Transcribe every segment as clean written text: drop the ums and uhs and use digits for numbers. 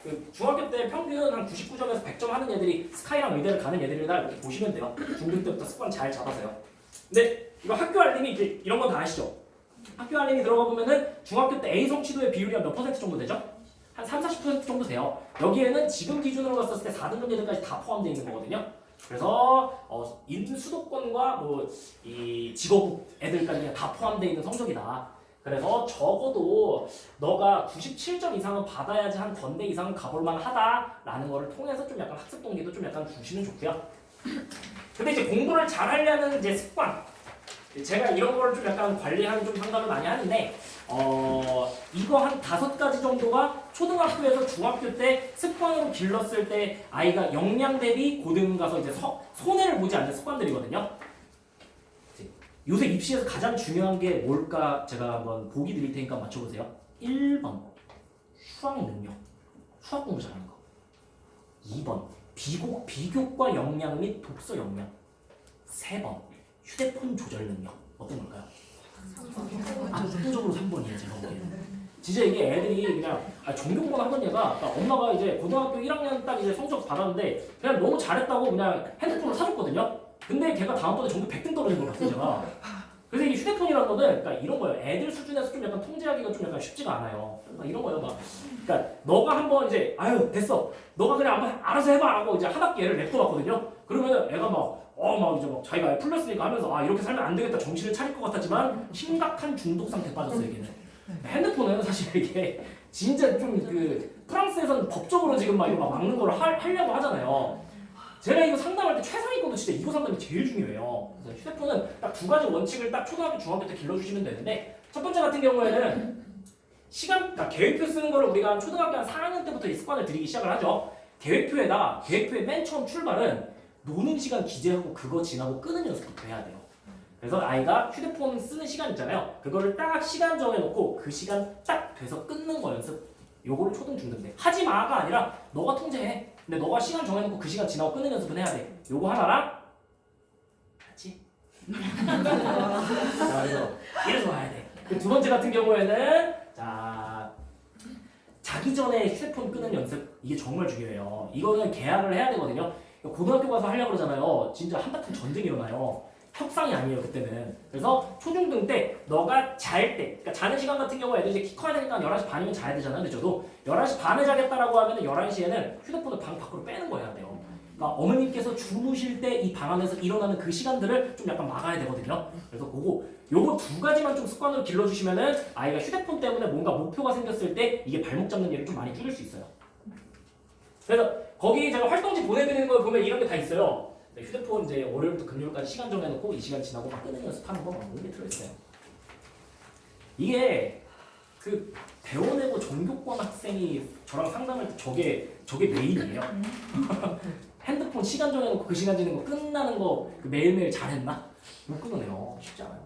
그 중학교 때 평균 한 99점에서 100점 하는 애들이 스카이랑 의대를 가는 애들이다 이렇게 보시면 돼요. 중등 때부터 습관 잘 잡아서요. 근데 이거 학교 알림이 이제 이런 건 다 아시죠? 학교 알림이 들어가 보면은 중학교 때 A 성취도의 비율이 몇 퍼센트 정도 되죠? 한 30, 40% 정도 돼요. 여기에는 지금 기준으로 봤을 때 4등급 애들까지 다 포함되어 있는 거거든요. 그래서 수도권과 뭐 이 직업 애들까지 그냥 다 포함되어 있는 성적이다. 그래서 적어도 너가 97점 이상은 받아야지 한 건대 이상은 가볼만 하다라는 거를 통해서 좀 약간 학습 동기도 좀 약간 주시면 좋고요. 근데 이제 공부를 잘 하려는 이제 습관, 제가 이런 거를 좀 약간 관리하는 좀 상담을 많이 하는데 이거 한 5가지 정도가 초등학교에서 중학교 때 습관으로 길렀을 때 아이가 역량 대비 고등 가서 이제 손해를 보지 않는 습관들이거든요. 요새 입시에서 가장 중요한 게 뭘까 제가 한번 보기 드릴 테니까 맞춰보세요. 1번 수학 능력, 수학 공부 잘하는 거. 2번 비교과 역량 및 독서 역량. 3번 휴대폰 조절 능력. 어떤 걸까요? 압도적으로 3번이에요. 제가 보기에는. 진짜 이게 애들이 그냥 전교공부를 하던 얘가 엄마가 이제 고등학교 1학년 딱 이제 성적 받았는데 그냥 너무 잘했다고 그냥 핸드폰을 사줬거든요. 근데 걔가 다음번에 전교 100등 떨어진 걸 봤어요. 제가. 그래서 이 휴대폰이라는 거는 그러니까 이런 거예요. 애들 수준에서 좀 약간 통제하기가 좀 약간 쉽지가 않아요. 이런 거예요. 막. 그러니까 너가 한번 이제 아유 됐어. 너가 그냥 한번 알아서 해봐 하고 이제 한 학기 애를 냅둬봤거든요. 그러면 애가 막 이제 막 자기가 풀렸으니까 하면서 이렇게 살면 안 되겠다 정신을 차릴 것 같았지만 심각한 중독 상태에 빠졌어요. 얘는. 핸드폰은 사실 이게 진짜 좀 그 프랑스에서는 법적으로 지금 막 이거 막 막는 걸 하려고 하잖아요. 제가 이거 상담할 때 최상위권도 진짜 이거 상담이 제일 중요해요. 그래서 휴대폰은 딱 2가지 원칙을 딱 초등학교, 중학교 때 길러주시면 되는데 첫 번째 같은 경우에는 그러니까 계획표 쓰는 거를 우리가 초등학교 한 4학년 때부터 이 습관을 들이기 시작을 하죠. 계획표의 맨 처음 출발은 노는 시간 기재하고 그거 지나고 끄는 연습부터 해야 돼요. 그래서 아이가 휴대폰 쓰는 시간 있잖아요. 그거를 딱 시간 정해놓고 그 시간 딱 돼서 끊는 거 연습. 요거를 초등 중등 때 하지 마가 아니라 너가 통제해. 근데 너가 시간 정해놓고 그 시간 지나고 끄는 연습은 해야 돼. 요거 하나랑 같이. 자, 이래서 와야 돼. 그 2번째 같은 경우에는 자기 전에 휴대폰 끄는 연습. 이게 정말 중요해요. 이거는 계약을 해야 되거든요. 고등학교 가서 하려고 그러잖아요. 진짜 한바탕 전쟁이 일어나요. 협상이 아니에요 그때는. 그래서 초중등 때 너가 잘 때, 그러니까 자는 시간 같은 경우 애들 이제 키 커야 되니까 11시 반이면 자야 되잖아요. 근데 저도 11시 반에 자겠다라고 하면 11시에는 휴대폰을 방 밖으로 빼는 거여야 돼요. 그러니까 어머님께서 주무실 때 이 방 안에서 일어나는 그 시간들을 좀 약간 막아야 되거든요. 그래서 요거 2가지만 좀 습관으로 길러주시면은 아이가 휴대폰 때문에 뭔가 목표가 생겼을 때 이게 발목 잡는 일을 좀 많이 줄일 수 있어요. 그래서 거기 제가 활동지 보내드리는 걸 보면 이런 게 다 있어요. 휴대폰 이제 월요일부터 금요일까지 시간 정해놓고 이 시간 지나고 막 끄는 연습하는 거 막 이런 게 들어있어요. 이게 그 대원외고 전교권 학생이 저랑 상담할 때 저게 메인이에요. 핸드폰 시간 정해놓고 그 시간 지는 거 끝나는 거 그 매일매일 잘했나? 못 끊어내요. 쉽지 않아요.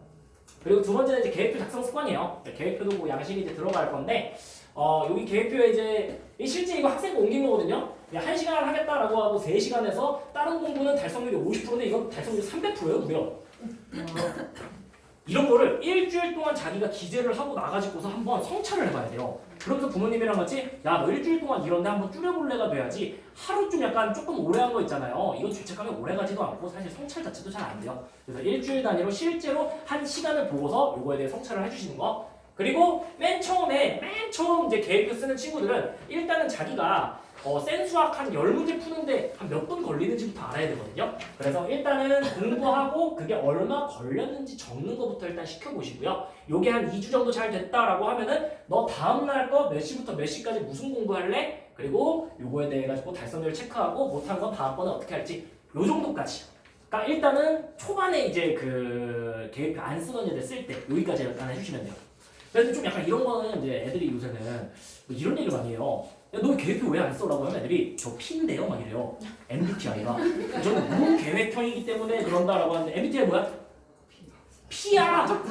그리고 2번째는 이제 계획표 작성 습관이에요. 계획표도 뭐 양식이 이제 들어갈 건데 여기 계획표에 이제 실제 이거 학생이 옮긴 거거든요. 1시간을 하겠다라고 하고 3시간에서 다른 공부는 달성률이 50%인데 이건 달성률이 300%예요, 무려. 이런 거를 일주일 동안 자기가 기재를 하고 나가지고서 한번 성찰을 해봐야 돼요. 그러면서 부모님이랑 같이 야, 너 일주일 동안 이런데 한번 줄여볼래가 돼야지 하루 좀 약간 조금 오래 한 거 있잖아요. 이건 죄책감이 오래 가지도 않고 사실 성찰 자체도 잘 안 돼요. 그래서 일주일 단위로 실제로 한 시간을 보고서 요거에 대해 성찰을 해주시는 거. 그리고 맨 처음 이제 계획표 쓰는 친구들은 일단은 자기가 센 수학 한 10문제 푸는데 한 몇 분 걸리는지부터 알아야 되거든요. 그래서 일단은 공부하고 그게 얼마 걸렸는지 적는 것부터 일단 시켜보시고요. 요게 한 2주 정도 잘 됐다라고 하면은 너 다음날 거 몇 시부터 몇 시까지 무슨 공부할래? 그리고 요거에 대해 가지고 달성률 체크하고 못한 건 다음번에 어떻게 할지 요 정도까지. 그러니까 일단은 초반에 이제 그 계획표 안 쓰던 애들 쓸 때 여기까지 일단 해주시면 돼요. 그래서 좀 약간 이런 거는 이제 애들이 요새는 뭐 이런 얘기를 많이 해요. 야, 너 계획표 왜 안 써라고 하면 애들이 저 P인데요? 막 이래요. MBTI가. 저는 무계획형이기 때문에 그런다라고 하는데 MBTI 뭐야? P야!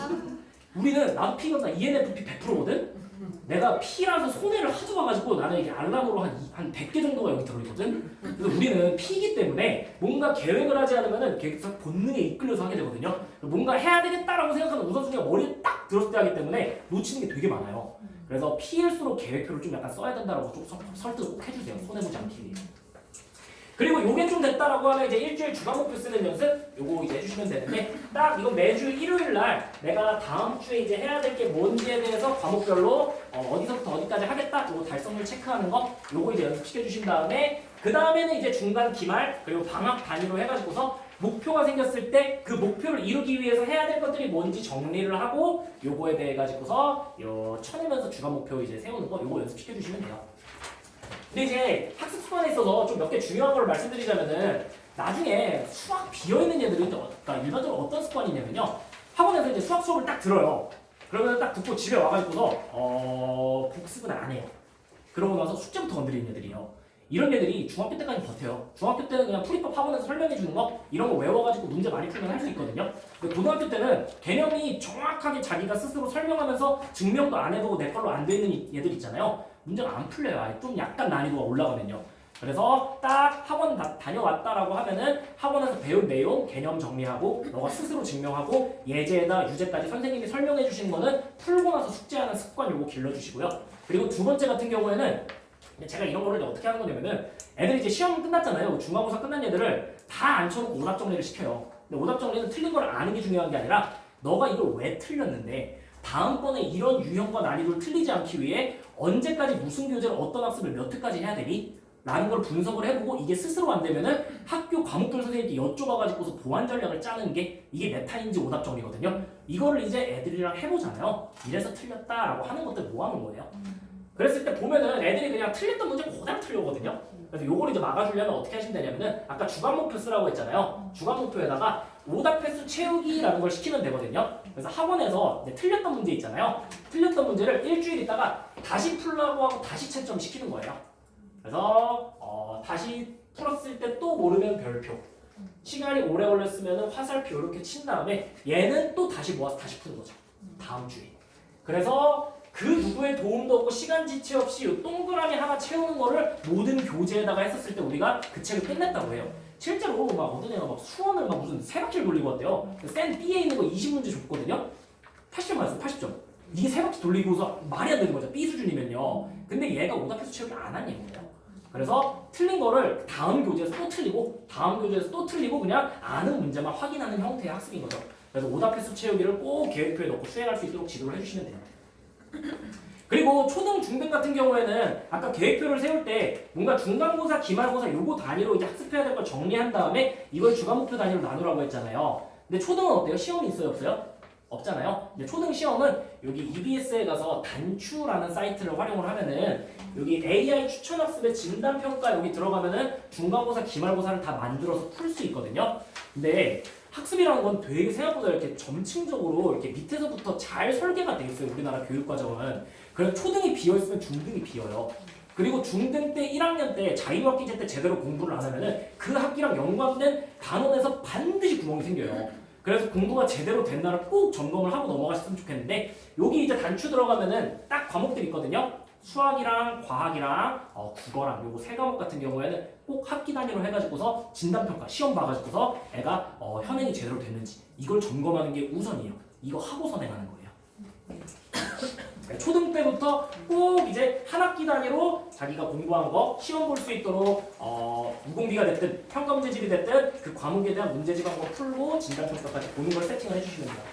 우리는 나도 P거든. ENFP 100%거든? 내가 P라서 손해를 하도 봐가지고 나는 이게 알람으로 한 100개 정도가 여기 들어있거든? 그래서 우리는 P이기 때문에 뭔가 계획을 하지 않으면 계획상 본능에 이끌려서 하게 되거든요. 뭔가 해야 되겠다라고 생각하는 우선순위가 머리에 딱 들었을 때 하기 때문에 놓치는 게 되게 많아요. 그래서 P일수록 계획표를 좀 약간 써야 된다라고 좀 설득을 꼭 해주세요. 손해보지 않기 위해. 그리고 요게 좀 됐다라고 하면 이제 일주일 주간 목표 쓰는 연습 요거 이제 해주시면 되는데 딱 이건 매주 일요일 날 내가 다음 주에 이제 해야 될 게 뭔지에 대해서 과목별로 어디서부터 어디까지 하겠다 요거 달성률 체크하는 거 요거 이제 연습시켜 주신 다음에 그 다음에는 이제 중간 기말 그리고 방학 단위로 해가지고서 목표가 생겼을 때 그 목표를 이루기 위해서 해야 될 것들이 뭔지 정리를 하고 요거에 대해 가지고서 쳐내면서 주간 목표 이제 세우는 거 요거 연습시켜 주시면 돼요. 근데 이제 학습 습관에 있어서 좀 몇 개 중요한 걸 말씀드리자면은 나중에 수학 비어있는 애들은 그러니까 일반적으로 어떤 습관이 있냐면요. 학원에서 이제 수학 수업을 딱 들어요. 그러면 딱 듣고 집에 와가지고서 복습은 안 해요. 그러고 나서 숙제부터 건드리는 애들이에요. 이런 애들이 중학교 때까지 버텨요. 중학교 때는 그냥 풀이법 학원에서 설명해 주는 거 이런 거 외워가지고 문제 많이 풀면 할 수 있거든요. 근데 고등학교 때는 개념이 정확하게 자기가 스스로 설명하면서 증명도 안 해보고 내 걸로 안 돼 있는 애들 있잖아요. 문제가 안 풀려요. 아예 좀 약간 난이도가 올라가면요. 그래서 딱 학원 다녀왔다라고 하면은 학원에서 배운 내용 개념 정리하고 너가 스스로 증명하고 예제나 유제까지 선생님이 설명해 주시는 거는 풀고 나서 숙제하는 습관 요거 길러주시고요. 그리고 두 번째 같은 경우에는 제가 이런 거를 어떻게 하는 거냐면은 애들이 이제 시험 끝났잖아요. 중간고사 끝난 애들을 다 앉혀놓고 오답 정리를 시켜요. 근데 오답 정리는 틀린 걸 아는 게 중요한 게 아니라 너가 이걸 왜 틀렸는데 다음번에 이런 유형과 난이도를 틀리지 않기 위해 언제까지 무슨 교재를 어떤 학습을 몇 회까지 해야 되니? 라는 걸 분석을 해보고 이게 스스로 안 되면은 학교 과목별 선생님께 여쭤봐가지고서 보완 전략을 짜는 게 이게 메타인지 오답 정리거든요. 이거를 이제 애들이랑 해보잖아요. 이래서 틀렸다라고 하는 것들 모아놓은 거예요. 그랬을 때 보면은 애들이 그냥 틀렸던 문제 그대로 틀려오거든요. 그래서 요걸 이제 막아주려면 어떻게 하시면 되냐면은 아까 주간 목표 쓰라고 했잖아요. 주간 목표에다가 오답 횟수 채우기라는 걸 시키면 되거든요. 그래서 학원에서 이제 틀렸던 문제 있잖아요. 틀렸던 문제를 일주일 있다가 다시 풀라고 하고 다시 채점 시키는 거예요. 그래서 다시 풀었을 때 또 모르면 별표. 시간이 오래 걸렸으면 화살표 이렇게 친 다음에 얘는 또 다시 모아서 다시 푸는 거죠. 다음 주에. 그래서 그 누구의 도움도 없고 시간 지체 없이 이 동그라미 하나 채우는 거를 모든 교재에다가 했었을 때 우리가 그 책을 끝냈다고 해요. 실제로 막 어떤 애가 막 수원을 막 무슨 세 바퀴를 돌리고 왔대요. 센 B에 있는 거 20문제 줬거든요. 80점 맞았어요. 80점. 이게 세 바퀴 돌리고서 말이 안 되는 거죠. B 수준이면요. 근데 얘가 오답해서 채우기 안 한 얘기예요. 그래서 틀린 거를 다음 교재에서 또 틀리고 다음 교재에서 또 틀리고 그냥 아는 문제만 확인하는 형태의 학습인 거죠. 그래서 오답 횟수 채우기를 꼭 계획표에 넣고 수행할 수 있도록 지도를 해주시면 돼요. 그리고 초등, 중등 같은 경우에는 아까 계획표를 세울 때 뭔가 중간고사, 기말고사 요거 단위로 이제 학습해야 될 걸 정리한 다음에 이걸 주간목표 단위로 나누라고 했잖아요. 근데 초등은 어때요? 시험이 있어요? 없어요? 없잖아요. 이제 초등 시험은 여기 EBS에 가서 단추라는 사이트를 활용을 하면은 여기 AI 추천학습의 진단평가 여기 들어가면은 중간고사, 기말고사를 다 만들어서 풀 수 있거든요. 근데 학습이라는 건 되게 생각보다 이렇게 점층적으로 이렇게 밑에서부터 잘 설계가 돼 있어요. 우리나라 교육과정은. 그래서 초등이 비어있으면 중등이 비어요. 그리고 중등 때 1학년 때 자유학기제 때 제대로 공부를 안 하면은 그 학기랑 연관된 단원에서 반드시 구멍이 생겨요. 그래서 공부가 제대로 된 날은 꼭 점검을 하고 넘어가셨으면 좋겠는데 여기 이제 단추 들어가면은 딱 과목들이 있거든요. 수학이랑 과학이랑 국어랑 요거 세 과목 같은 경우에는 꼭 학기 단위로 해가지고서 진단평가 시험 봐가지고서 애가 현행이 제대로 됐는지 이걸 점검하는 게 우선이에요. 이거 하고 선행하는 거예요. 초등 때부터 꼭 이제 한 학기 단위로 자기가 공부한 거 시험 볼 수 있도록 무공비가 됐든 평가 문제집이 됐든 그 과목에 대한 문제집 한번 풀고 진단평가까지 보는 걸 세팅을 해주시면 돼요.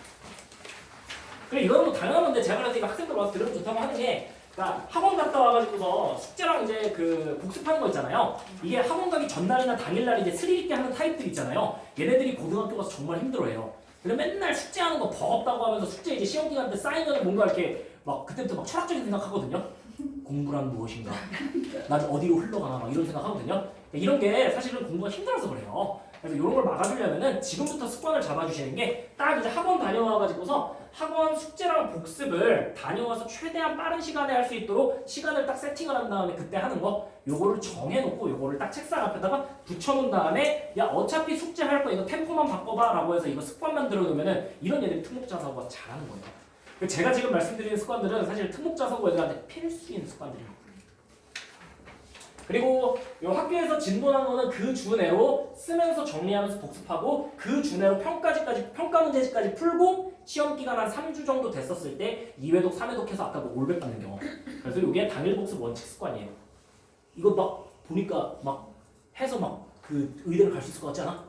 그래 이건 뭐 당연한 건데 제가 그래서 이거 학생들 와서 들으면 좋다고 하는 게 그러니까 학원 갔다 와가지고서 숙제랑 이제 그 복습하는 거 있잖아요. 이게 학원 가기 전날이나 당일날 이제 스릴 있게 하는 타입들 있잖아요. 얘네들이 고등학교 가서 정말 힘들어해요. 그래 맨날 숙제하는 거 버겁다고 하면서 숙제 이제 시험 기간 때 쌓이면 뭔가 이렇게 막 그때부터 막 철학적인 생각하거든요. 공부란 무엇인가? 난 어디로 흘러가나 막 이런 생각하거든요. 이런 게 사실은 공부가 힘들어서 그래요. 그래서 이런 걸 막아주려면은 지금부터 습관을 잡아주시는 게 딱 이제 학원 다녀와가지고서 학원 숙제랑 복습을 다녀와서 최대한 빠른 시간에 할 수 있도록 시간을 딱 세팅을 한 다음에 그때 하는 거 요거를 정해놓고 요거를 딱 책상 앞에다가 붙여놓은 다음에 야 어차피 숙제할 거 이거 템포만 바꿔봐 라고 해서 이거 습관 만들어 놓으면은 이런 애들이 특목자사고가 잘하는 거예요. 제가 지금 말씀드리는 습관들은 사실 특목자사고 애들한테 필수인 습관들이에요. 그리고 요 학교에서 진도한 거는 그 주 내로 쓰면서 정리하면서 복습하고 그 주 내로 평가 문제집까지 풀고 시험 기간 한 3주 정도 됐었을 때 2회독, 3회독 해서 아까 뭐 올백 받는 경우. 그래서 이게 당일 복습 원칙 습관이에요. 이거 막 보니까 막 해서 막 그 의대를 갈 수 있을 것 같지 않아?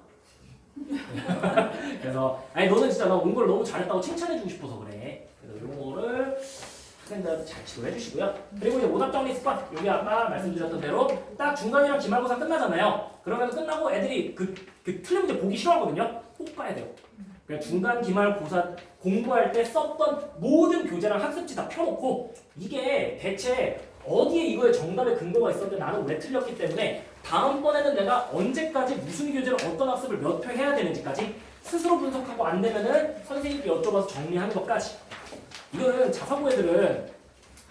그래서 아니 너는 진짜 나 온 걸 너무 잘했다고 칭찬해주고 싶어서 그래. 그래서 이런 거를 학생들한테 잘 지도해 주시고요. 그리고 이제 오답 정리 습관. 여기 아까 말씀드렸던 대로 딱 중간이랑 기말고사 끝나잖아요. 그러면 끝나고 애들이 그 틀린 문제 보기 싫어하거든요. 꼭 봐야 돼요. 그냥 중간 기말고사 공부할 때 썼던 모든 교재랑 학습지 다 펴놓고 이게 대체 어디에 이거에 정답의 근거가 있었는데 나는 왜 틀렸기 때문에 다음번에는 내가 언제까지 무슨 교재를 어떤 학습을 몇 회 해야 되는지까지 스스로 분석하고 안 되면은 선생님께 여쭤봐서 정리하는 것까지. 이거는 자사고 애들은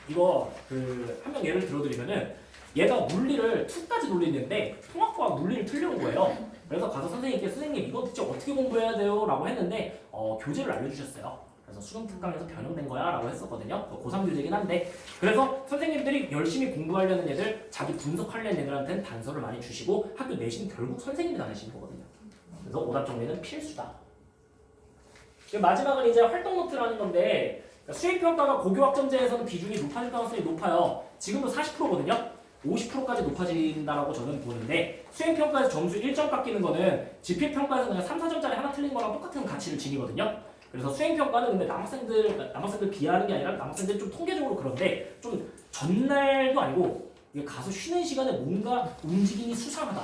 이거 한 명 예를 들어드리면은 얘가 물리를 2까지 돌리는데 통합과학 물리를 틀려온 거예요. 그래서 가서 선생님께 선생님 이거 대체 어떻게 공부해야 돼요? 라고 했는데 교재를 알려주셨어요. 그래서 수능 특강에서 변형된 거야 라고 했었거든요. 고3 교재긴 한데 그래서 선생님들이 열심히 공부하려는 애들 자기 분석하려는 애들한테는 단서를 많이 주시고 학교 내신 결국 선생님이 다 내시는 거거든요. 그래서 오답 정리는 필수다. 마지막은 이제 활동 노트라는 건데 수행평가가 고교학점제에서는 비중이 높아질 가능성이 높아요. 지금도 40%거든요. 50%까지 높아진다라고 저는 보는데 수행평가에서 점수 1점 깎이는 거는 지필평가에서 그냥 3, 4점짜리 하나 틀린 거랑 똑같은 가치를 지니거든요. 그래서 수행평가는 근데 남학생들 비하하는 게 아니라 남학생들 좀 통계적으로 그런데 좀 전날도 아니고 가서 쉬는 시간에 뭔가 움직임이 수상하다.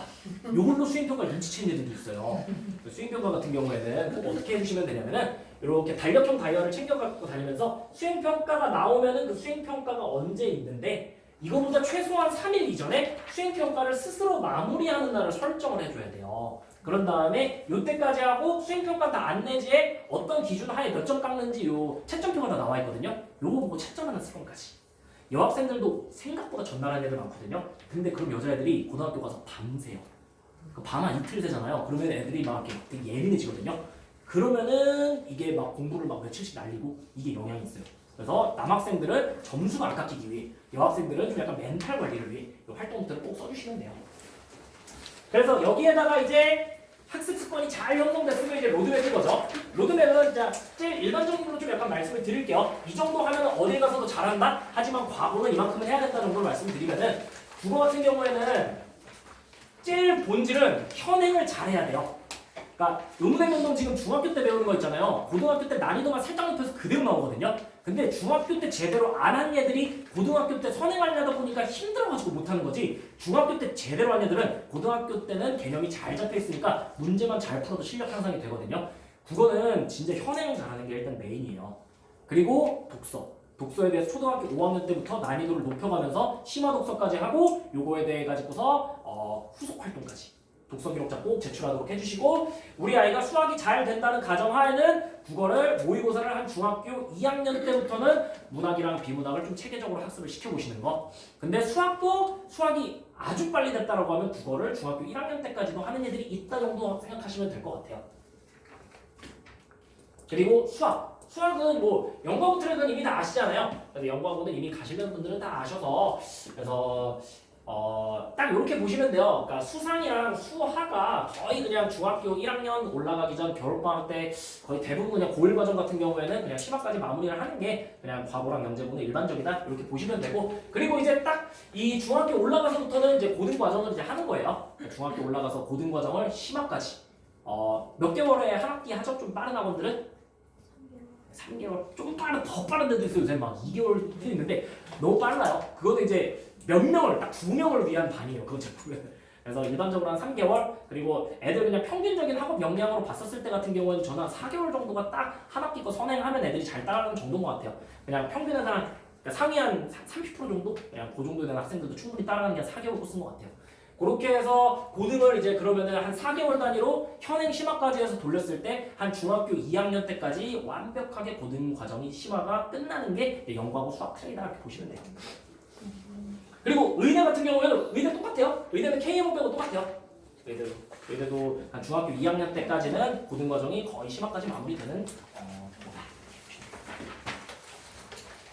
이걸로 수행평가를 눈치채는 애들도 있어요. 수행평가 같은 경우에는 꼭 어떻게 해주시면 되냐면은 이렇게 달력형 다이어를 챙겨갖고 다니면서 수행평가가 나오면은 그 수행평가가 언제 있는데 이거보다 최소한 3일 이전에 수행평가를 스스로 마무리하는 날을 설정을 해줘야 돼요. 그런 다음에 요때까지 하고 수행평가 다 안내지에 어떤 기준 하에 몇 점 깎는지 요 채점표가 다 나와 있거든요. 요거 보고 채점하는 습관까지. 여학생들도 생각보다 전날하는 애들 많거든요. 근데 그럼 여자애들이 고등학교 가서 밤새요. 밤 한 이틀 새잖아요. 그러면 애들이 막 이렇게 되게 예민해지거든요. 그러면은 이게 막 공부를 막 며칠씩 날리고 이게 영향이 있어요. 그래서 남학생들은 점수가 안 깎이기 위해 여학생들은 좀 약간 멘탈 관리를 위해 이 활동 노트를 꼭 써주시면 돼요. 그래서 여기에다가 이제 학습 습관이 잘 형성됐으면 이제 로드맵인 거죠. 로드맵은 자, 제일 일반적으로 좀 약간 말씀을 드릴게요. 이 정도 하면 어디 가서도 잘한다? 하지만 과거는 이만큼은 해야 된다 정도로 말씀드리면은 국어 같은 경우에는 제일 본질은 현행을 잘해야 돼요. 그러니까 의문행동동 지금 중학교 때 배우는 거 있잖아요. 고등학교 때 난이도만 살짝 높여서 그대로 나오거든요. 근데 중학교 때 제대로 안 한 애들이 고등학교 때 선행하려다 보니까 힘들어가지고 못하는 거지. 중학교 때 제대로 한 애들은 고등학교 때는 개념이 잘 잡혀 있으니까 문제만 잘 풀어도 실력 향상이 되거든요. 국어는 진짜 현행 잘하는 게 일단 메인이에요. 그리고 독서에 대해서 초등학교 5학년 때부터 난이도를 높여가면서 심화 독서까지 하고 요거에 대해 가지고서 후속 활동까지 독서 기록자 꼭 제출하도록 해주시고 우리 아이가 수학이 잘 된다는 가정하에는 국어를 모의고사를 한 중학교 2학년 때부터는 문학이랑 비문학을 좀 체계적으로 학습을 시켜보시는 거. 근데 수학이 아주 빨리 됐다라고 하면 국어를 중학교 1학년 때까지도 하는 애들이 있다 정도 생각하시면 될 것 같아요. 그리고 수학은 뭐 영과고 트랙은 이미 다 아시잖아요. 그래서 영과고는 이미 가시는 분들은 다 아셔서 그래서 딱 이렇게 보시면 돼요. 그러니까 수상이랑 수화가 거의 그냥 중학교 1학년 올라가기 전 겨울방학 때 거의 대부분 그냥 고1 과정 같은 경우에는 그냥 심화까지 마무리를 하는 게 그냥 과거랑 영재고는 일반적이다 이렇게 보시면 되고 그리고 이제 딱 이 중학교 올라가서부터는 이제 고등 과정을 이제 하는 거예요. 중학교 올라가서 고등 과정을 심화까지 몇 개월에 한 학기 하죠? 좀 빠른 학원들은 3개월 좀 더 빠른 데도 있어요. 요새 막 2개월도 있는데 너무 빨라요. 그거는 이제 몇 명을 딱 2명을 위한 반이에요. 그거 제품은. 그래서 일반적으로 한 3개월 그리고 애들 그냥 평균적인 학업 역량으로 봤었을 때 같은 경우에는 저는 한 4개월 정도가 딱 한 학기 거 선행하면 애들이 잘 따라가는 정도인 것 같아요. 그냥 평균에서 그러니까 상위 한 30% 정도? 그냥 그 정도 되는 학생들도 충분히 따라가는 게 한 4개월 코스인 것 같아요. 그렇게 해서 고등을 이제 그러면은 한 4개월 단위로 현행 심화까지 해서 돌렸을 때 한 중학교 2학년 때까지 완벽하게 고등 과정이 심화가 끝나는 게 영과고 수학 트랙이다 이렇게 보시면 돼요. 그리고 의대 같은 경우에는 의대 똑같아요. 의대는 KMO 빼고 똑같아요. 의대도 한 중학교 2학년 때까지는 고등 과정이 거의 심화까지 마무리되는 거다.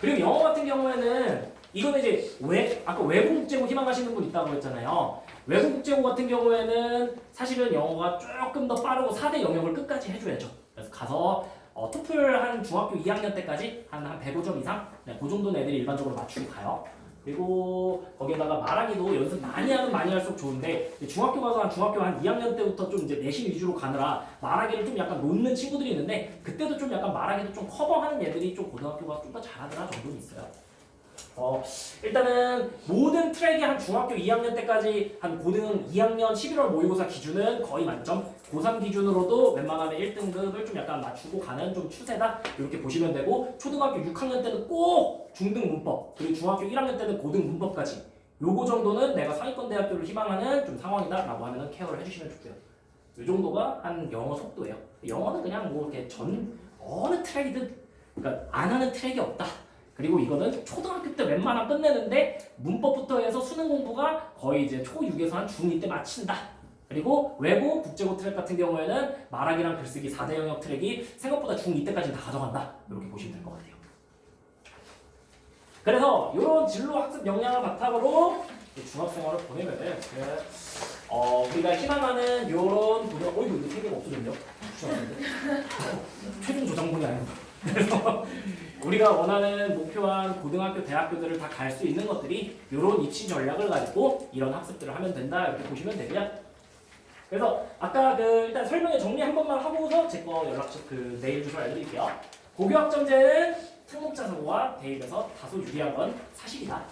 그리고 영어 같은 경우에는 이거는 이제 아까 외국 국제고 희망하시는 분 있다고 했잖아요. 외국 국제고 같은 경우에는 사실은 영어가 조금 더 빠르고 4대 영역을 끝까지 해줘야죠. 그래서 가서 토플 한 중학교 2학년 때까지 한 105점 이상? 네, 그 정도는 애들이 일반적으로 맞추고 가요. 그리고 거기에다가 말하기도 연습 많이 하면 많이 할수록 좋은데 중학교 가서 중학교 한 2학년 때부터 좀 이제 내신 위주로 가느라 말하기를 좀 약간 놓는 친구들이 있는데 그때도 좀 약간 말하기도 좀 커버하는 애들이 좀 고등학교가 좀 더 잘하더라 정도는 있어요. 일단은 모든 트랙이 한 중학교 2학년 때까지 한 고등 2학년 11월 모의고사 기준은 거의 만점, 고3 기준으로도 웬만하면 1등급을 좀 약간 맞추고 가는 좀 추세다 이렇게 보시면 되고 초등학교 6학년 때는 꼭 중등 문법 그리고 중학교 1학년 때는 고등 문법까지 요거 정도는 내가 상위권 대학교를 희망하는 좀 상황이다 라고 하면 케어를 해주시면 좋고요. 요 정도가 한 영어 속도예요. 영어는 그냥 뭐 이렇게 어느 트랙이든 그러니까 안 하는 트랙이 없다. 그리고 이거는 초등학교 때 웬만하면 끝내는데 문법부터 해서 수능 공부가 거의 이제 초6에서 한 중2 때 마친다. 그리고 외고 국제고 트랙 같은 경우에는 말하기랑 글쓰기 4대 영역 트랙이 생각보다 중2 때까지 다 가져간다. 이렇게 보시면 될 것 같아요. 그래서 이런 진로 학습 역량을 바탕으로 중학생활을 보내면은 우리가 희망하는 이런 이거 3개가 없어졌네요. 최종 저장본이 아니고 그래서 우리가 원하는 목표한 고등학교, 대학교들을 다 갈 수 있는 것들이 이런 입시 전략을 가지고 이런 학습들을 하면 된다 이렇게 보시면 되고요. 그래서 아까 일단 설명에 정리 한 번만 하고서 제 거 연락처 메일 주소 알려드릴게요. 고교학점제는 특목자사고와 대입에서 다소 유리한 건 사실이다.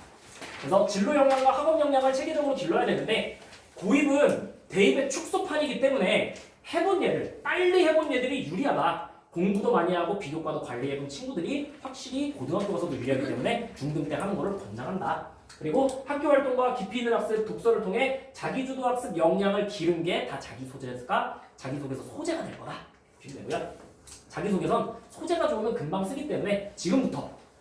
그래서 진로 역량과 학업 역량을 체계적으로 길러야 되는데 고입은 대입의 축소판이기 때문에 빨리 해본 얘들이 유리하다. 공부도 많이 하고 비교과도 관리해본 친구들이 확실히 고등학교 가서도 유리하기 때문에 중등 때 하는 거를 권장한다. 그리고 학교 활동과 깊이 있는 학습, 독서를 통해 자기주도 학습 역량을 기른 게 다 자기소개서 소재가 될 거다. 보시면 되고요. 자기소개선 소재가 좋으면 금방 쓰기 때문에 지금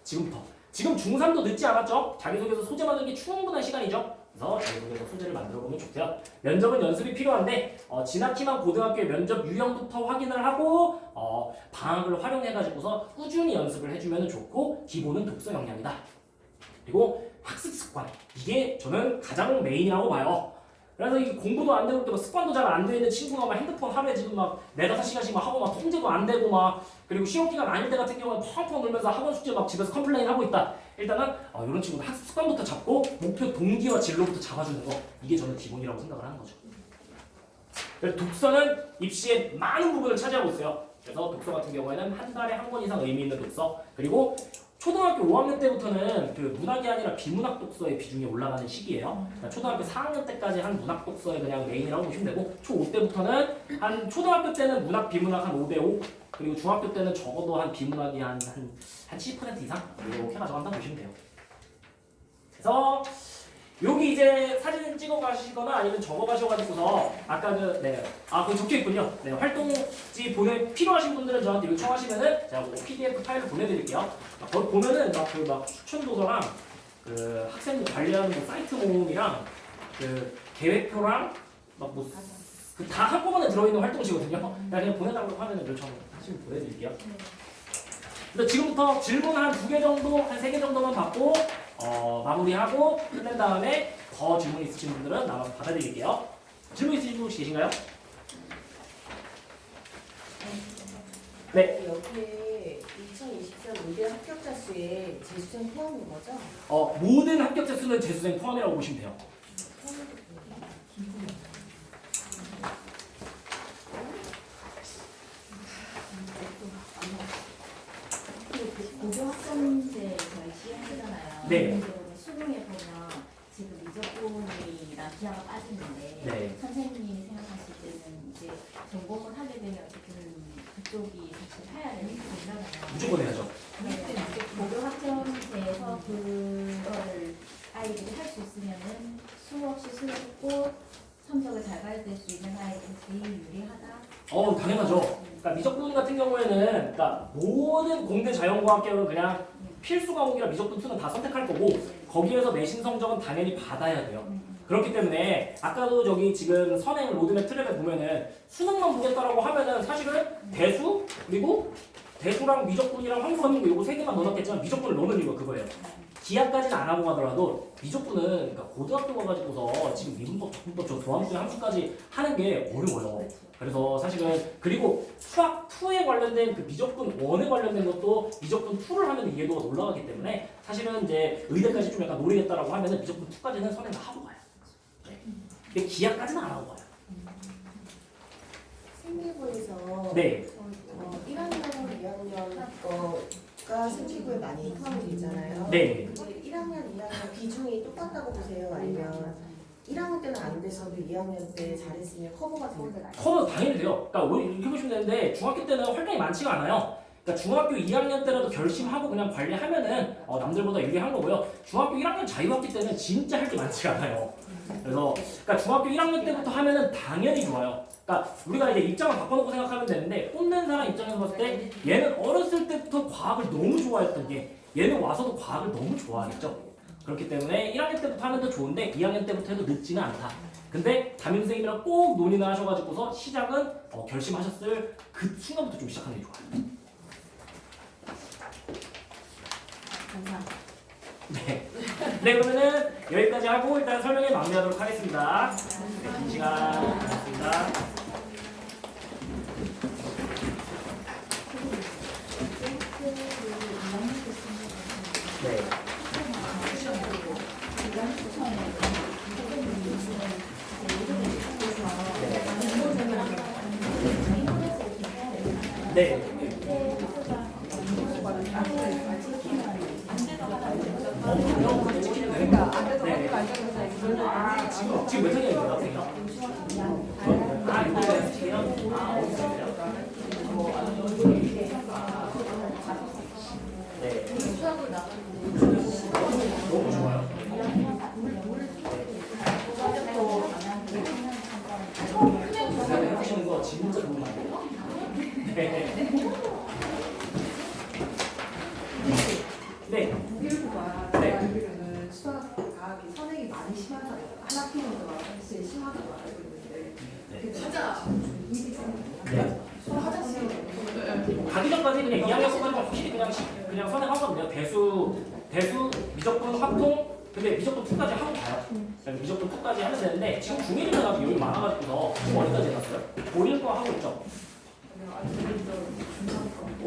중3도 늦지 않았죠? 자기소개서 소재 만드는 게 충분한 시간이죠? 그래서 자기소개서 소재를 만들어 보면 좋고요. 면접은 연습이 필요한데 지나치만 고등학교의 면접 유형부터 확인을 하고 방학을 활용해가지고서 꾸준히 연습을 해주면 좋고 기본은 독서 역량이다. 그리고 학습 습관 이게 저는 가장 메인이라고 봐요. 그래서 이 공부도 안 되고 습관도 잘 안 되는 친구가 막 핸드폰 하루에 지금 막 4-5시간씩 막 하고 막 통제도 안 되고 막 그리고 시험 기간 아닐 때 같은 경우는 펑펑 울면서 학원 숙제 막 집에서 컴플레인 하고 있다. 일단은 이런 친구들 학습 습관부터 잡고 목표 동기와 진로부터 잡아주는 거 이게 저는 기본이라고 생각을 하는 거죠. 그래서 독서는 입시의 많은 부분을 차지하고 있어요. 그래서 독서 같은 경우에는 한 달에 한 권 이상 의미 있는 독서 그리고 초등학교 5학년 때부터는 문학이 아니라 비문학 독서의 비중이 올라가는 시기예요. 그러니까 초등학교 4학년 때까지 한 문학 독서의 그냥 메인이라고 보시면 되고 초5 때부터는 한 초등학교 때는 문학 비문학 한 5대5 그리고 중학교 때는 적어도 한 비문학이 한 70% 이상 이렇게 가져간다고 보시면 돼요. 그래서 여기 이제 사진 찍어 가시거나 아니면 적어 가셔가지고서 아까 거기 적혀 있군요. 네, 활동지 필요하신 분들은 저한테 요청하시면은 제가 PDF 파일을 보내드릴게요. 거기 보면은 막 추천 도서랑 학생들 관리하는 사이트 모음이랑 계획표랑 다 한꺼번에 들어있는 활동지거든요. 그냥 보내달라고 하면은 요청하시면 보내드릴게요. 그래서 지금부터 질문 한 2개 정도, 한 3개 정도만 받고 마무리하고 끝낸 다음에 더 질문 있으신 분들은 남아서 받아드릴게요. 질문 있으신 분 혹시 계신가요? 네. 여기에 2024 모든 합격자 수에 재수생 포함인 거죠? 모든 합격자 수는 재수생 포함이라고 보시면 돼요. 고교학점제 저희 시행하잖아요. 네. 수능에 보면 지금 미적분이랑 기하가 빠지는데 네. 선생님이 생각하실 때는 이제 전공을 하게 되면 어쨌든 그쪽이 사실 해야 되는 게 된다잖아요. 무조건 해야죠. 네. 고교학점제에서 그거를 아이들이 할 수 있으면은 수없이 수업고 성적을 잘 받을 수 있는 아이들이 제일 유리하다. 당연하죠. 그러니까 미적분 같은 경우에는 모든 공대 자연과학계는 그냥 필수 과목이라 미적분 2는 다 선택할 거고 거기에서 내신 성적은 당연히 받아야 돼요. 그렇기 때문에 아까도 저기 지금 선행 로드맵 트랩에 보면은 수능만 보겠다라고 하면은 사실은 대수 그리고 대수랑 미적분이랑 환수하는 거 이거 3개만 넣어놨겠지만 미적분을 넣는 이유가 그거예요. 기하까지는 안 하고 가더라도 미적분은 그러니까 고등학교 가가지고서 지금 미분법, 적분법, 저 도함수 함수까지 하는 게 어려워요. 그래서 사실은 그리고 수학 2에 관련된 그 미적분 1에 관련된 것도 미적분 2를 하면 이해도가 올라가기 때문에 사실은 이제 의대까지 좀 약간 노리겠다라고 하면은 미적분 2까지는 선행 다 하고 가요. 네. 근데 기하까지는 안 하고 가요. 생기부에서 네. 1학년하고 2학년 거가 생기부에 많이 포함이 되잖아요. 네. 근데 1학년, 2학년 비중이 똑같다고 보세요? 아니면 1학년 때는 안 돼서도 2학년 때 잘했으면 커버가 되는 커버 당연히 돼요. 그러니까 우리 이렇게 보시면 되는데 중학교 때는 활동이 많지가 않아요. 그러니까 중학교 2학년 때라도 결심하고 그냥 관리하면은 남들보다 유리한 거고요. 중학교 1학년 자유학기 때는 진짜 할 게 많지가 않아요. 그래서 그러니까 중학교 1학년 때부터 하면은 당연히 좋아요. 그러니까 우리가 이제 입장을 바꿔놓고 생각하면 되는데 꼰대 사람 입장에서 봤을 때 얘는 어렸을 때부터 과학을 너무 좋아했던 게 얘는 와서도 과학을 너무 좋아하겠죠. 그렇기 때문에 1학년 때부터 하면 더 좋은데 2학년 때부터 해도 늦지는 않다. 근데 담임 선생님이랑 꼭 논의를 하셔가지고서 시작은 결심하셨을 그 순간부터 좀 시작하는 게 좋아요. 감사합니다. 네. 네, 그러면은 여기까지 하고 일단 설명에 마무리하도록 하겠습니다. 네, 긴 시간이었습니다. 네. 네. 지금 몇 학년이에요, 선생님? 아, 6학년이요? 아, 어디 있어요? 네. 너무 좋아요. 선생님 해주시는 거 진짜 도움 많이 돼요. 네. 네. 무일부가 네. 알기로는 수학, 과학이 선행이 많이 심한 사람, 한 학기마다 학생이 심하다고 알고 있는데 그게 하자. 네. 수학 선생님 가기 전까지 그냥 2학년 수업하니까 확실히 그냥 선행하거든요. 대수, 미적분, 확통, 근데 미적분 2까지 하고 가요. 그래서 미적분 2까지 하면 되는데 지금 중1이면 나도 여유 많아가지고서 중 어디까지 해놨어요? 고1 거 하고 있죠.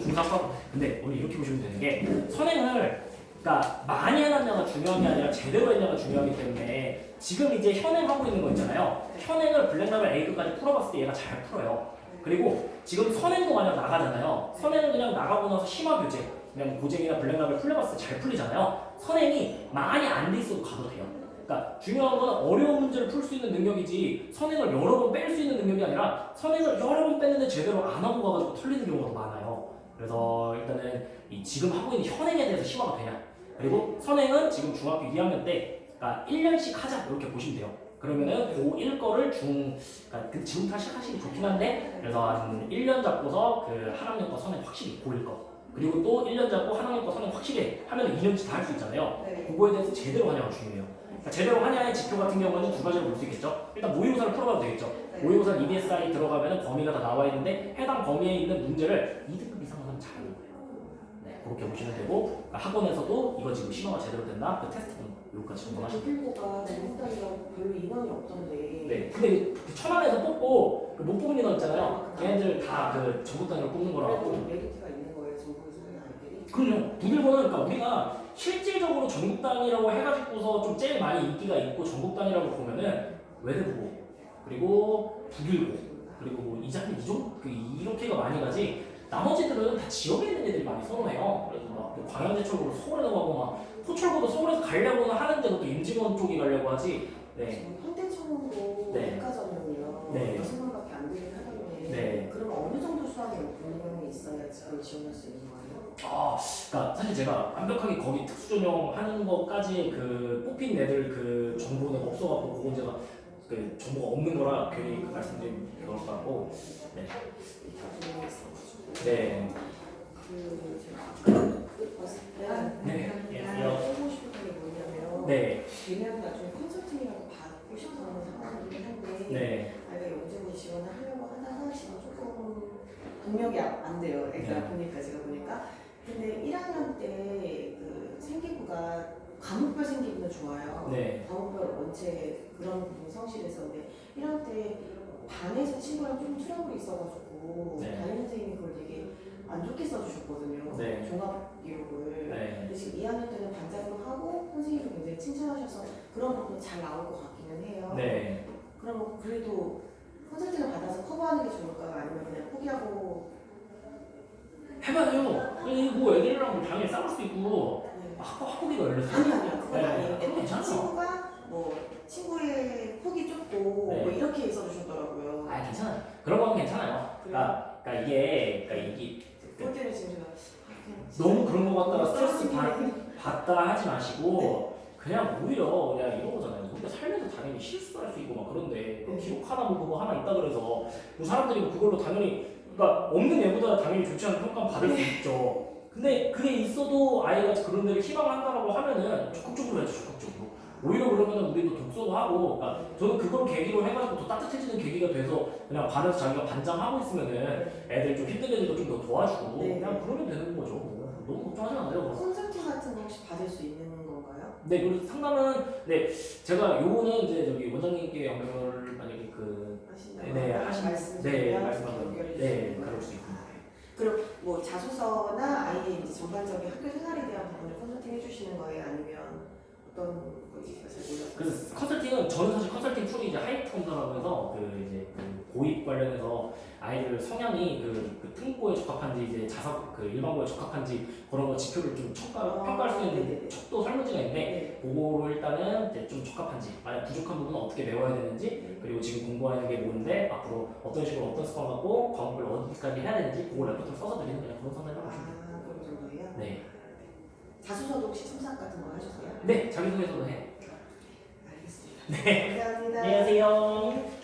중상과. 근데 우리 이렇게 보시면 되는 게 선행을 그러니까 많이 해놨냐가 중요한 게 아니라 제대로 했냐가 중요하기 때문에 지금 이제 현행하고 있는 거 있잖아요. 현행을 블랙라벨 A급까지 풀어봤을 때 얘가 잘 풀어요. 그리고 지금 선행도 만약 나가잖아요. 선행은 그냥 나가고 나서 심화 교재, 그냥 고쟁이나 블랙라벨 풀려봤을 때 잘 풀리잖아요. 선행이 많이 안 돼 있어도 가도 돼요. 그러니까 중요한 건 어려운 문제를 풀 수 있는 능력이지 선행을 여러 번 뺄 수 있는 능력이 아니라 선행을 여러 번 뺐는데 제대로 안 하고 가가지고 털리는 경우가 더 많아요. 그래서 일단은 이 지금 하고 있는 현행에 대해서 심화가 되냐. 그리고 선행은 지금 중학교 2학년 때 그러니까 1년씩 하자 이렇게 보시면 돼요. 그러면은 고1 거를 그러니까 지금부터 시작하시기 좋긴 한데 그래서 한 1년 잡고서 그 한 학년 거 선행 확실히 고1 거 그리고 또 1년 잡고 한 학년 거 선행 확실히 하면 2년치 다 할 수 있잖아요. 그거에 대해서 제대로 하냐가 중요해요. 그러니까 제대로 하냐의 지표 같은 경우는 두 가지로 볼 수 있겠죠. 일단 모의고사를 풀어봐도 되겠죠. 모의고사 EBSI 들어가면 범위가 다 나와 있는데 해당 범위에 있는 문제를 2등급 이상 하면 잘하는 거예요. 네, 그렇게 보시면 되고 학원에서도 이거 지금 심화가 제대로 됐나? 그 테스트는 여기까지 점검하시면 돼요. 조필고가 전국단위가 별로 인원이 없던데. 네, 근데 그 천안에서 뽑고 그 못 뽑은 인원 있잖아요. 걔네들 다 그 전국 단위로 뽑는 거라고. 메리트가 있는 거예요, 전국에서 하는 아이들이. 그럼요. 부들보는 그러니까 우리가 실질적으로 전국 단위라고 해가지고서 좀 제일 많이 인기가 있고 전국 단위라고 보면은 외대부고 그리고 북일고 그리고 뭐 이장님 이종 이렇게가 많이 가지. 나머지들은 다 지역에 있는 애들이 많이 선호해요. 그래서 막 광양제철고로 서울에 가고 막 포철고도 서울에서 가려고는 하는데 또 임직원 쪽이 가려고 하지. 네. 현대처럼도 네. 백과점은요. 네. 6명밖에 안 되긴 하던데. 네. 그러면 어느 정도 수학에 분명히 있어야지 그걸 지원할 수 있는 거예요? 그러니까 사실 제가 완벽하게 거기 특수 전형하는 것까지 그 뽑힌 애들 그 정보는 없어갖고 그건 제가 그 정보가 없는 거라 괜히 그 말씀드린 그럴 것 같고. 네. 분명히 있어가지고. 네. 그 제가 아까 봤을 때 네. 하고 싶은 게 뭐냐면 네. 얘네한테 나중에 컨설팅이라고 받고 싶어하는 상황이긴 한데 네. 아이가 영준이 지원을 하려고 하다가 지금 조금 동력이 안 돼요. 애가 네. 보니까 제가 보니까 근데 1학년 때 그 생기부가 과목별 생기면 좋아요. 네. 과목별 원체 그런 부분이 성실해서 근데 이럴 때 반에서 친구랑 좀 트러블이 있어가지고 네. 담임 선생님이 그걸 되게 안 좋게 써주셨거든요. 네. 종합 기록을. 네. 근데 지금 2학년 때는 반장도 하고 선생님도 굉장히 칭찬하셔서 그런 부분이 잘 나올 것 같기는 해요. 네. 그러면 그래도 컨설팅을 받아서 커버하는 게 좋을까요? 아니면 그냥 포기하고 해봐요. 아니 뭐 애들이랑 뭐 당연히 싸울 수 있고 네. 학교기가 열렸어. 아니요 그건 네, 아니에요. 그건 괜찮아요. 친구가 뭐 친구의 폭이 좁고 네. 뭐 이렇게 써주셨더라고요. 아 괜찮아요. 그런 건 괜찮아요. 그러니까 이게 그것 때문에 지금 제가 너무 그런 거 갖다가 스트레스 네. 받다 하지 마시고 그냥 오히려 그냥 이런 거잖아요. 우리가 살면서 당연히 실수할 수 있고 막 그런데 그 기록 하나 뭐 그거 하나 있다 그래서 뭐 사람들이 뭐 그걸로 당연히 그러니까 없는 애보다 당연히 좋지 않은 평가 받을 수 있죠. 근데 그게 있어도 아이가 그런 데를 희망한다라고 하면은 적극적으로 해야죠. 적극적으로. 오히려 그러면은 우리도 독서도 하고 그러니까 저는 그걸 계기로 해가지고 더 따뜻해지는 계기가 돼서 그냥 반에서 자기가 반장하고 있으면은 애들 좀 힘든 애들도 좀 더 도와주고 네. 그냥 그러면 되는 거죠. 뭐. 너무 걱정하지 마세요. 컨설팅 같은 거 혹시 받을 수 있는 건가요? 네, 그리고 상담은 네 제가 요거는 이제 저기 원장님께 연결 만약에 그 하신다고 네, 하신 말씀 네 연결해 말씀하신 주시는 네 거예요? 그럴 수 있습니다. 그럼 뭐 자소서나 아이의 이제 전반적인 학교 생활에 대한 부분을 컨설팅 해주시는 거예요? 아니면 어떤 건지 제가 잘 몰라서. 그래서 컨설팅은 저는 사실 컨설팅 툴이 이제 하이프 검사라고 해서 그 이제 그 고입 관련해서 아이들 성향이 그 특목고에 적합한지 이제 자사 그 일반고에 적합한지 그런 거 지표를 좀 평가할 수 있는 네네네. 척도 설문지가 있는데 네. 그거로 일단은 이제 좀 적합한지 만약 부족한 부분은 어떻게 메워야 되는지 그리고 지금 공부하는 게 뭔데 앞으로 어떤 식으로 어떤 습관 갖고 과목별로 어디까지 해야 되는지 그걸 레포트를 써서 드리는 그냥 그런 상담을 하시면 돼요. 그런 정도예요? 네. 자소서도 혹시 첨삭 같은 거 하셨어요? 네 자기소개서도 해. 알겠습니다. 네. 감사합니다. 안녕하세요.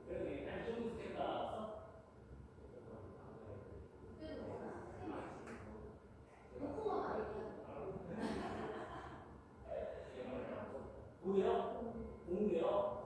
그러게 한 정도 됐다. 뭐예요? 공개요?